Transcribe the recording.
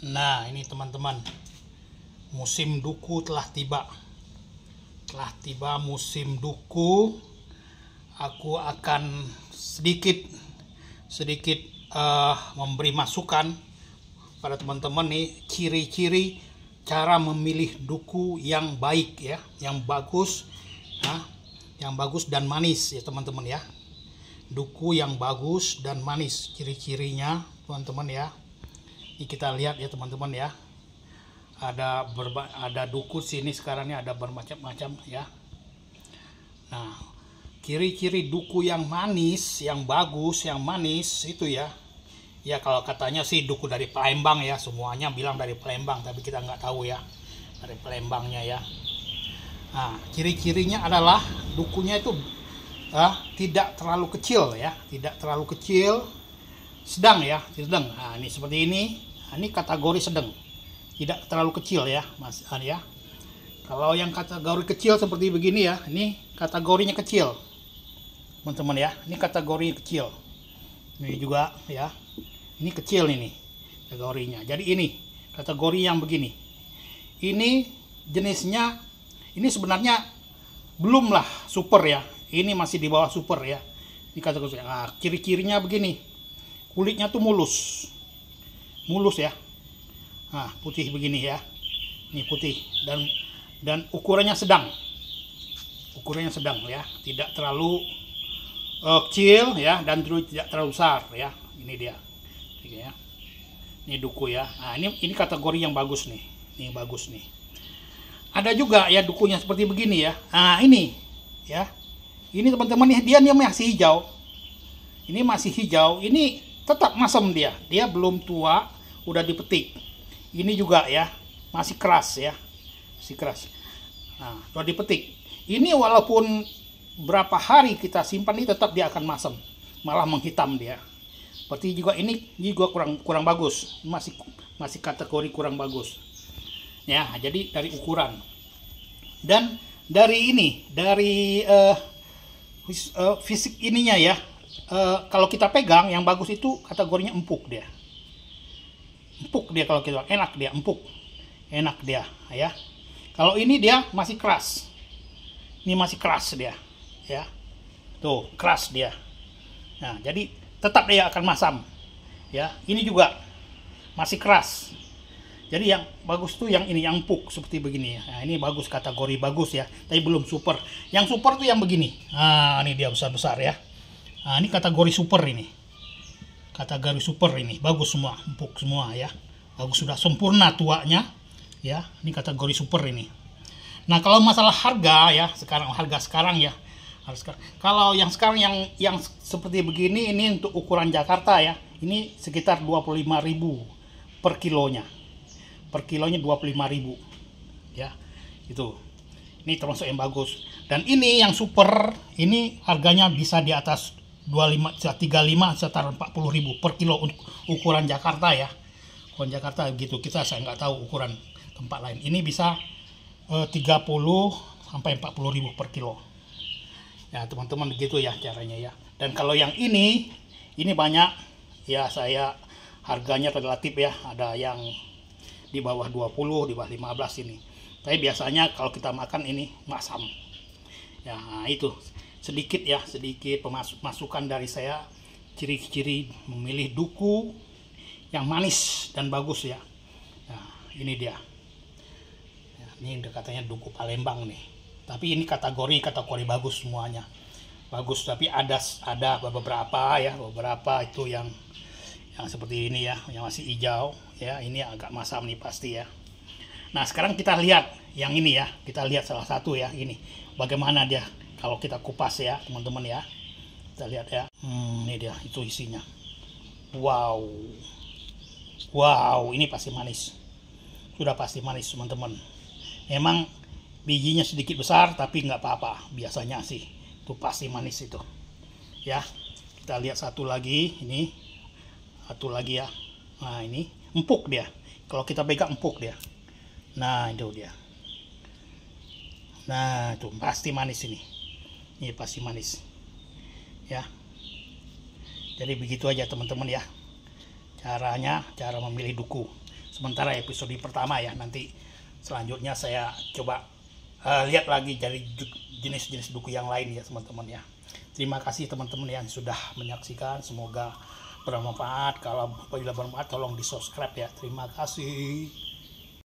Nah, ini teman-teman, musim duku telah tiba. Telah tiba musim duku. Aku akan sedikit memberi masukan pada teman-teman nih, ciri-ciri cara memilih duku yang baik ya, yang bagus, yang bagus dan manis ya teman-teman ya. Duku yang bagus dan manis, ciri-cirinya teman-teman ya. Ini kita lihat ya teman-teman ya. Ada duku sini sekarang ini ada bermacam-macam ya. Nah, ciri-ciri duku yang manis, yang bagus, yang manis itu ya. Ya kalau katanya sih duku dari Palembang ya, semuanya bilang dari Palembang, tapi kita nggak tahu ya dari Palembangnya ya. Nah, ciri-cirinya adalah dukunya itu tidak terlalu kecil ya, tidak terlalu kecil, sedang ya, sedang. Nah, ini seperti ini. Nah, ini kategori sedang, tidak terlalu kecil ya, Mas ya. Kalau yang kategori kecil seperti begini ya, ini kategorinya kecil, teman-teman ya. Ini kategori kecil. Ini juga ya. Ini kecil ini kategorinya. Jadi ini kategori yang begini. Ini jenisnya, ini sebenarnya belum lah super ya. Ini masih di bawah super ya. Ini kategori. Nah, ciri-cirinya begini. Kulitnya tuh mulus. Mulus ya. Nah, putih begini ya. Ini putih dan ukurannya sedang. Ukurannya sedang ya. Tidak terlalu kecil ya, dan tidak terlalu besar ya. Ini dia. Ya. Ini duku ya. Nah, ini kategori yang bagus nih. Ini bagus nih. Ada juga ya dukunya seperti begini ya. Nah, ini ya. Ini teman-teman dia masih hijau. Ini masih hijau. Ini tetap masam dia. Dia belum tua, udah dipetik. Ini juga ya, masih keras ya. Masih keras. Nah, udah dipetik. Ini walaupun berapa hari kita simpan ini tetap dia akan masam. Malah menghitam dia. Seperti juga ini juga kurang bagus, masih kategori kurang bagus ya. Jadi dari ukuran dan dari ini, dari fisik ininya ya, kalau kita pegang yang bagus itu kategorinya empuk dia, kalau kita enak dia, empuk, enak dia ya. Kalau ini dia masih keras, ini masih keras dia ya, tuh keras dia. Nah, jadi tetap dia akan masam ya. Ini juga masih keras. Jadi yang bagus tuh yang ini, yang empuk seperti begini ya. Nah, ini bagus, kategori bagus ya, tapi belum super. Yang super tuh yang begini. Nah, ini dia besar-besar ya. Nah, ini kategori super ini. Kategori super ini bagus semua, empuk semua ya. Bagus, sudah sempurna tuanya ya. Ini kategori super ini. Nah, kalau masalah harga ya, harga sekarang ya. Kalau yang sekarang yang seperti begini, ini untuk ukuran Jakarta ya, ini sekitar 25.000 per kilonya. Per kilonya 25.000 ya. Itu. Ini termasuk yang bagus. Dan ini yang super, ini harganya bisa di atas 35 sekitar 40.000 per kilo untuk ukuran Jakarta ya. Ukuran Jakarta gitu. Saya nggak tahu ukuran tempat lain. Ini bisa 30 sampai 40.000 per kilo. Ya teman-teman, begitu ya caranya ya. Dan kalau yang ini banyak ya, saya harganya relatif ya, ada yang di bawah 20, di bawah 15 ini. Tapi biasanya kalau kita makan ini masam. Ya, nah itu sedikit masukan dari saya, ciri-ciri memilih duku yang manis dan bagus ya. Nah, ini dia. Ya, ini katanya duku Palembang nih. Tapi ini kategori bagus semuanya. Bagus, tapi ada beberapa itu yang seperti ini ya, yang masih hijau ya. Ini agak masam nih pasti ya. Nah, sekarang kita lihat yang ini ya. Kita lihat salah satu ya, ini. Bagaimana dia kalau kita kupas ya, teman-teman ya. Kita lihat ya. Ini dia, itu isinya. Wow. Wow, ini pasti manis. Sudah pasti manis, teman-teman. Memang bijinya sedikit besar, tapi nggak apa-apa. Biasanya sih itu pasti manis itu ya. Kita lihat satu lagi, ini satu lagi ya. Nah, ini empuk dia, kalau kita pegang empuk dia. Nah, itu dia. Nah, itu pasti manis ini pasti manis ya. Jadi begitu aja teman-teman ya, cara memilih duku. sementara episode pertama ya. Nanti selanjutnya saya coba lihat lagi dari jenis-jenis duku yang lain ya teman-teman ya. Terima kasih teman-teman yang sudah menyaksikan, semoga bermanfaat. Kalau apabila bermanfaat tolong di subscribe ya. Terima kasih.